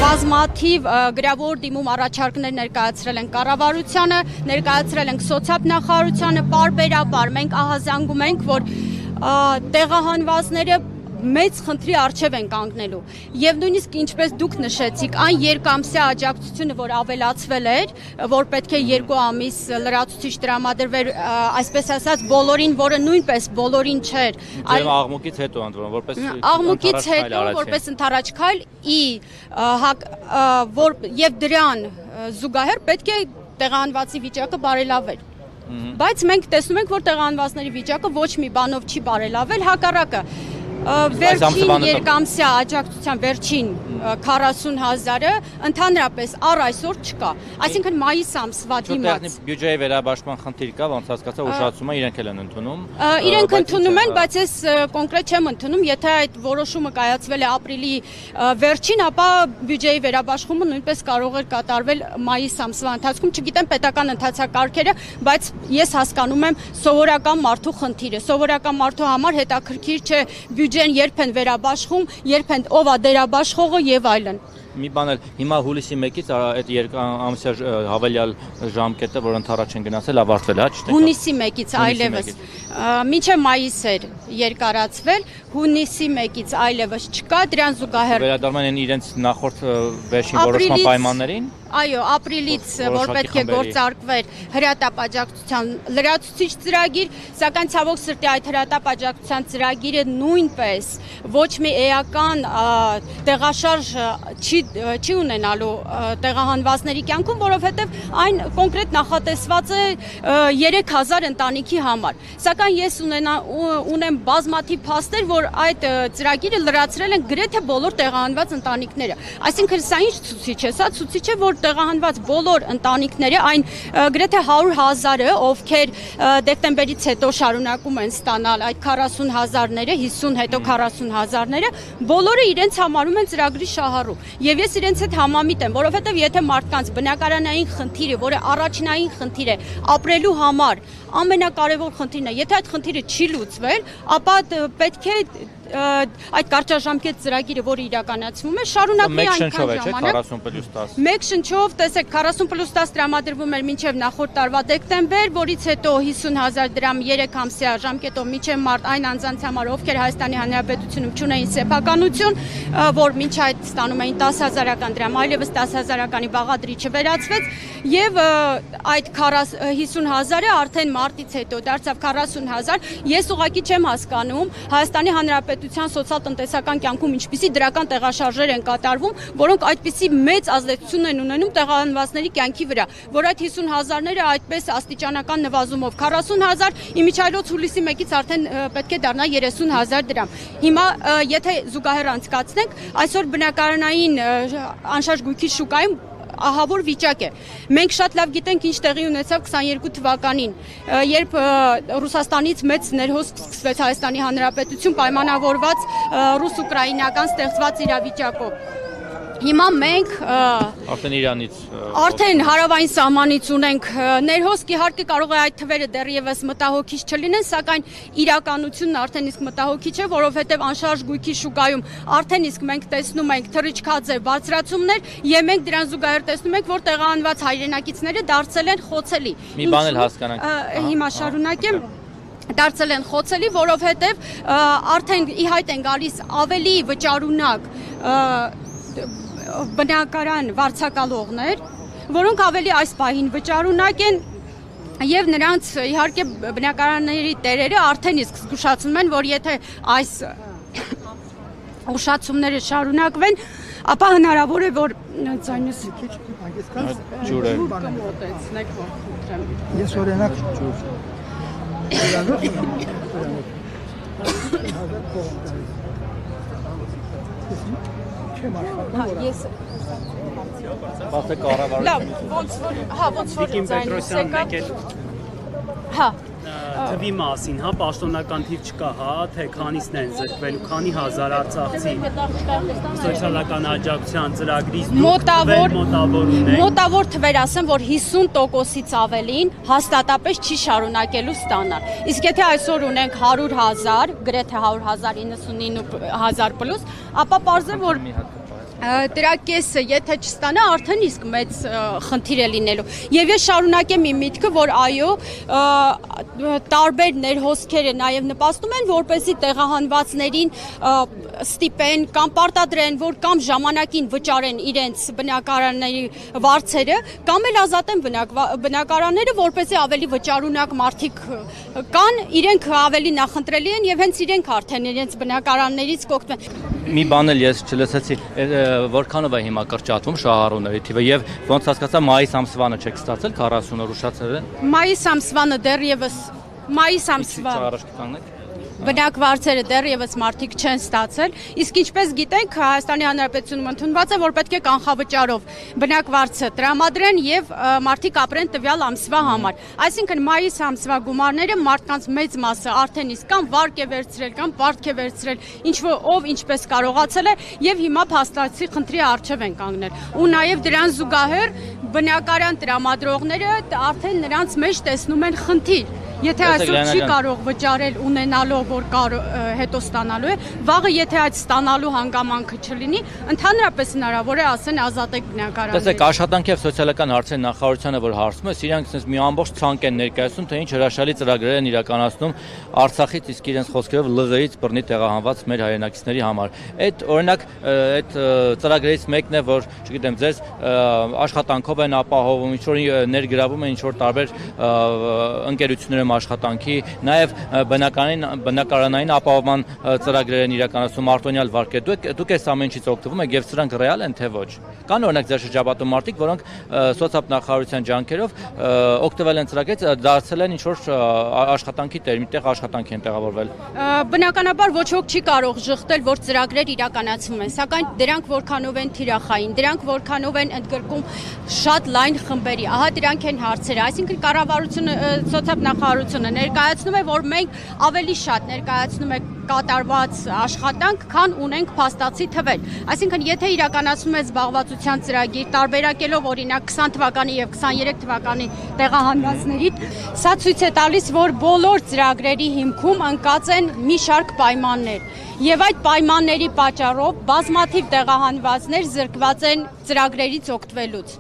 բազմաթիվ գրավոր դիմում առաջարկներ ներկայացրել են կառավարությանը, ներկայացրել ենք սոցիալ-նախարարությանը, պարբերաբար մենք ահազանգում ենք, որ տեղահանվածները մեծ խնդրի առջև են կանգնելու եւ նույնիսկ ինչպես դուք նշեցիք այն երկամսյա աջակցությունը որ ավելացվել էր որ պետք է 2 ամիս լրացուցիչ տրամադրվեր այսպես ասած բոլորին որը նույնպես բոլորին չէր այլ աղմուկից հետո ընտրվում որպես աղմուկից հետո որպես ընդառաջ քայլ որ եւ դրան զուգահեռ պետք է տեղահանվածի վիճակը բարելավեր բայց մենք տեսնում ենք որ տեղահանվածների վիճակը ոչ մի բանով չի բարելավել հակառակը Վերջին երկամսյա աջակցության վերջին 40,000-ը ընդհանրապես առ այսօր չկա։ Այսինքն մայիս ամսվա դիմաց բյուջեի վերաբաշխման խնդիր կա, ոնց հասկացա ուշացումը իրենք էլ են ընդունում։ Իրենք ընդունում են, բայց ես կոնկրետ չեմ ընդունում, եթե այդ որոշումը կայացվել է ապրիլի վերջին, ապա բյուջեի վերաբաշխումը նույնպես կարող էր կատարվել մայիս ամսվա ընթացքում, չգիտեմ պետական ընթացակարգերը, բայց ես հասկանում եմ սովորական մարդու խնդիրը։ Սովորական մարդու համար հետաքրքիր չէ բյուջեն երբ են վերաբաշխում, երբ են ով է դերաբաշխողը եւ այլն։ Մի բան էլ հիմա հուլիսի 1-ից այդ երկամսյա հավելյալ ժամկետը, որ ընդառաջ են գնացել, ավարտվել է, ճիշտ է։ Հունիսի 1-ից այլևս մինչև մայիս էր երկարացվել, հունիսի 1-ից այլևս չկա, դրան զուգահեռ վերադառնում են իրենց նախորդ վերջին որոշման պայմաններին։ Այո, ապրիլից որ պետք է գործարկվեր հրատապ աջակցության լրացուցիչ ծրագիր, սակայն ցավոք սրտի այդ հրատապ աջակցության ծրագիրը նույնպես ոչ մի էական տեղաշարժ չի ունենալու տեղահանվածների կյանքում, որովհետև այն կոնկրետ նախատեսված է 3000 ընտանիքի համար։ Սակայն ես ունեմ բազմաթիվ փաստեր, որ այդ ծրագիրը լրացրել են գրեթե բոլոր տեղահանված ընտանիքները։ Այսինքն սա ինչ ցուցիչ է, սա ցուցիչ է, որ տեղահանված բոլոր ընտանիքները այն գրեթե 100,000-ը, ովքեր դեկտեմբերից հետո շարունակում են ստանալ այդ 40,000-ները, 50 հետո 40,000-ները, բոլորը իրենց համարում են ծրագրի շահառու։ Եվ ես իրենց հետ համամիտ եմ, որովհետև եթե մարդկանց բնակարանային խնդիրը, որը առաջնային խնդիր է ապրելու համար, ամենակարևոր խնդիրն է, եթե այդ խնդիրը չի լուծվել, ապա պետք է այդ կարճաժամկետ ծրագիրը, որը իրականացվում է, շարունակվի այնքան ժամանակ։ 40+10։ Մեկ շնչով, տեսեք, 40+10 տրամադրվում էր մինչև նախորդ տարվա դեկտեմբեր, որից հետո 50,000 դրամ 3 ամսյա ժամկետով մինչև մարտ այն անձանց համար, ովքեր Հայաստանի Հանրապետությունում չունեին սեփականություն, որ մինչ այդ ստանում էին 10,000-ական դրամ, այլևս 10,000-ականի բաղադրիչը վերացվեց, եւ այդ 50,000-ը արդեն մարտից հետո դարձավ 40,000։ Ես ուղղակի չեմ հասկանում Հայաստանի Հանրապետության սոցիալ-տնտեսական կյանքում ինչպիսի դրական տեղաշարժեր են կատարվում, որոնք այդպիսի մեծ ազդեցություն են ունենում տեղահանվածների կյանքի վրա, որ այդ 50,000-ները այդպես աստիճանական նվազումով 40,000 իմիջիայլոց հուլիսի 1-ից արդեն պետք է դառնա 30,000 դրամ։ Հիմա եթե զուգահեռ անցկացնենք, այսօր բնակարանային անշարժ գույքի շուկայում ահավոր վիճակ է։ Մենք շատ լավ գիտենք ինչ տեղի ունեցավ 22 թվականին, երբ Ռուսաստանից մեծ ներհոսք սկսվեց Հայաստանի Հանրապետություն պայմանավորված ռուս-ուկրաինական ստեղծված իրավիճակով։ Հիմա մենք արդեն հարավային սահմանից ունենք ներհոսք, իհարկե կարող է այդ թվերը դեռևս մտահոգիչ չլինեն, սակայն իրականությունն արդեն իսկ մտահոգիչ է, որովհետև անշարժ գույքի շուկայում արդեն իսկ մենք տեսնում ենք թռիչքաձև բարձրացումներ եւ մենք դրան զուգահեռ տեսնում ենք, որ տեղահանված հայրենակիցները դարձել են խոցելի։ Մի բան էլ հասկանանք։ Հիմա շարունակեմ դարձել են խոցելի, որովհետև արդեն ի հայտ են գալիս ավելի վճարունակ բնակարան վարձակալողներ, որոնք ավելի այս պահին վճարունակ են եւ նրանց իհարկե բնակարանների տերերը արդեն իսկ զգուշացնում են, որ եթե այս ուշացումները շարունակվեն, ապա հնարավոր է, որ ձայնս ջուրը կմոտեցնեք, որ խնդրեմ։ Ես օրինակ Ես Բացը կառավարությունը։ Լավ, ոնց որ Պետրոսյան մեկ էլ թվի մասին, պաշտոնական թիվ չկա, թե քանիսն են զրկվել ու քանի հազար արցախցի սոցիալական աջակցության ծրագրից մոտավոր ունեն։ Մոտավոր թվեր ասեմ, որ 50%-ից ավելին հաստատապես չի շարունակելու ստանալ։ Իսկ եթե այսօր ունենք 100,000, գրեթե 100,000, 99,000+, ապա պարզ է, որ Դրա կեսը եթե չստանա, արդեն իսկ մեծ խնդիր է լինելու։ Եվ ես շարունակեմ իմ միտքը, որ այո, տարբեր ներհոսքերը նաև նպաստում են, որպեսզի տեղահանվածներին ստիպեն կամ պարտադրեն, որ կամ ժամանակին վճարեն իրենց բնակարանների վարձերը, կամ էլ ազատեն բնակարանները, որպեսզի ավելի վճարունակ մարդիկ կան, իրենք ավելի նախընտրելի են եւ հենց իրենք արդեն իրենց բնակարաններից կօգտվեն։ Մի բան էլ ես չլսեցի, որքանով է հիմա կրճատվում շահառուների թիվը եւ ոնց հասկացա մայիս ամսվանը չեք ստացել 40 օր ուշացել են։ Մայիս ամսվանը դեռևս մայիս ամսվա բնակվարձերը դեռևս մարդիկ չեն ստացել, իսկ ինչպես գիտենք Հայաստանի Հանրապետությունում ընդունված է, որ պետք է կանխավճարով բնակվարձը տրամադրեն եւ մարդիկ ապրեն տվյալ ամսվա համար։ Այսինքն մայիս ամսվա գումարները մարդկանց մեծ մասը արդեն իսկ կամ վարկ է վերցրել, կամ պարտք է վերցրել, ով ինչպես կարողացել է եւ հիմա փաստացի խնդրի առջև են կանգնել։ Ու նաեւ դրան զուգահեռ բնակարան տրամադրողները արդեն նրանց մեջ տեսնում են խնդիր։ Եթե այսօր չի կարող վճարել ունենալով, որ հետո ստանալու է, վաղը եթե այդ ստանալու հանգամանքը չլինի, ընդհանրապես հնարավոր է ասեն ազատեք բնակարանները։ Տեսեք, աշխատանքի եւ սոցիալական հարցերի նախարարությանը որ հարցում է, իրանք sense մի ամբողջ ցանկ են ներկայացնում, թե ինչ հրաշալի ծրագրեր են իրականացնում Արցախից, իսկ իրենց խոսքերով ԼՂ-ից բռնի տեղահանված մեր հայրենակիցների համար։ Այդ օրինակ այդ ծրագրերից մեկն է, որ, չգիտեմ, ձեզ աշխատանքով են ապահովում, ինչ որ ներգրավում են ինչ որ տարբեր ընկերություններ աշխատանքի, նաև բնակարանային ապահովման ծրագրեր են իրականացում արտոնյալ վարկեր։ Դուք այս ամեն ինչից օգտվում եք եւ սրանք ռեալ են թե ոչ։ Կան օրինակ ձեր շրջապատում մարդիկ, որոնք սոցիալ նախարարության ջանքերով օգտվել են ծրագրից, դարձել են ինչ որ աշխատանքի տեր, միտեղ աշխատանքի են տեղավորվել։ Բնականաբար ոչ ոք չի կարող ժխտել, որ ծրագրեր իրականացվում են, սակայն դրանք որքանով են թիրախային, դրանք որքանով են ընդգրկում շատ լայն խմբերի։ Ահա դրանք են հարցերը, այսինքն կառավարությունը սոցիալ նախարարությունը ներկայացնում է, որ մենք ավելի շատ ներկայացնում ենք կատարված աշխատանք, քան ունենք փաստացի թվեր։ Այսինքն, եթե իրականացվում է զբաղվածության ծրագիր, տարբերակելով օրինակ 20 թվականի եւ 23 թվականի տեղահանվածների, սա ցույց է տալիս, որ բոլոր ծրագրերի հիմքում ընկած են մի շարք պայմաններ։ Եվ այդ պայմանների պատճառով բազմաթիվ տեղահանվածներ զրկված են ծրագրերից օգտվելուց։